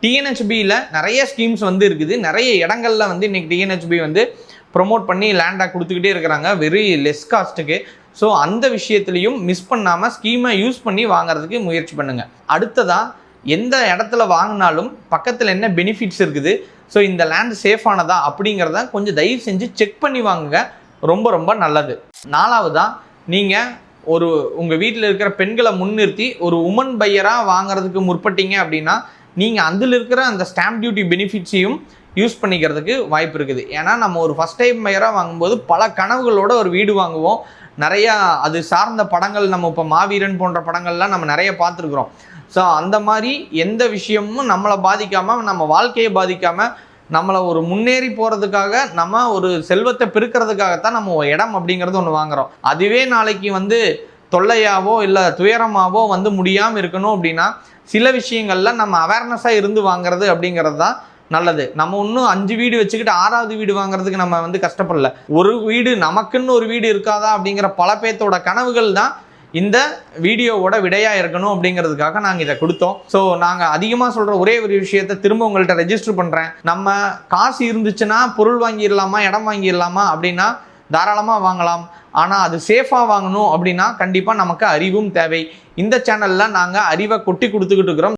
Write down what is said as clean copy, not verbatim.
டிஎன்ஹெச்பியில் நிறைய ஸ்கீம்ஸ் வந்து இருக்குது. நிறைய இடங்கள்ல வந்து இன்னைக்கு டிஎன்ஹெச்பி வந்து ப்ரொமோட் பண்ணி லேண்டாக கொடுத்துக்கிட்டே இருக்கிறாங்க வெரி லெஸ் காஸ்ட்டுக்கு. ஸோ அந்த விஷயத்துலையும் மிஸ் பண்ணாமல் ஸ்கீமை யூஸ் பண்ணி வாங்குறதுக்கு முயற்சி பண்ணுங்கள். அடுத்ததாக எந்த இடத்துல வாங்கினாலும் பக்கத்தில் என்ன பெனிஃபிட்ஸ் இருக்குது, ஸோ இந்த லேண்ட் சேஃபானதா அப்படிங்கிறத கொஞ்சம் தயவு செஞ்சு செக் பண்ணி வாங்குங்க. ரொம்ப ரொம்ப நல்லது. நாலாவதாக நீங்கள் உங்கள் வீட்டில் இருக்கிற பெண்களை முன்னிறுத்தி ஒரு உமன் பையராக வாங்குறதுக்கு முற்பட்டீங்க அப்படின்னா நீங்கள் அதில் இருக்கிற அந்த ஸ்டாம்ப் டியூட்டி பெனிஃபிட்ஸையும் யூஸ் பண்ணிக்கிறதுக்கு வாய்ப்பு இருக்குது. ஏன்னா நம்ம ஒரு ஃபஸ்ட் டைம் பையராக வாங்கும்போது பல கனவுகளோட ஒரு வீடு வாங்குவோம். நிறையா அது சார்ந்த படங்கள் நம்ம இப்போ மாவீரன் போன்ற படங்கள்லாம் நம்ம நிறைய பார்த்துருக்குறோம். ஸோ அந்த மாதிரி எந்த விஷயமும் நம்மளை பாதிக்காமல், நம்ம வாழ்க்கையை பாதிக்காமல், நம்மளை ஒரு முன்னேறி போகிறதுக்காக, நம்ம ஒரு செல்வத்தை பெருக்கிறதுக்காகத்தான் நம்ம இடம் அப்படிங்கிறது ஒன்று வாங்குகிறோம். அதுவே நாளைக்கு வந்து தொல்லையாவோ இல்லை துயரமாவோ வந்து முடியாமல் இருக்கணும் அப்படின்னா சில விஷயங்களில் நம்ம அவேர்னஸாக இருந்து வாங்குறது அப்படிங்கிறது தான் நல்லது. நம்ம இன்னும் 5 வீடு வச்சுக்கிட்டு 6வது வீடு வாங்குறதுக்கு நம்ம வந்து கஷ்டப்படல. ஒரு வீடு நமக்குன்னு ஒரு வீடு இருக்காதா அப்படிங்கிற பல பேர்த்தோட கனவுகள் தான் இந்த வீடியோவோட விடையாக இருக்கணும் அப்படிங்கிறதுக்காக நாங்கள் இதை கொடுத்தோம். ஸோ நாங்கள் அதிகமாக சொல்கிற ஒரே ஒரு விஷயத்தை திரும்ப உங்கள்கிட்ட ரெஜிஸ்டர் பண்ணுறேன். நம்ம காசு இருந்துச்சுன்னா பொருள் வாங்கிடலாமா, இடம் வாங்கிடலாமா அப்படின்னா தாராளமாக வாங்கலாம். ஆனால் அது சேஃபாக வாங்கணும் அப்படின்னா கண்டிப்பாக நமக்கு அறிவும் தேவை. இந்த சேனலில் நாங்கள் அறிவை கொட்டி கொடுத்துக்கிட்டு இருக்கிறோம்.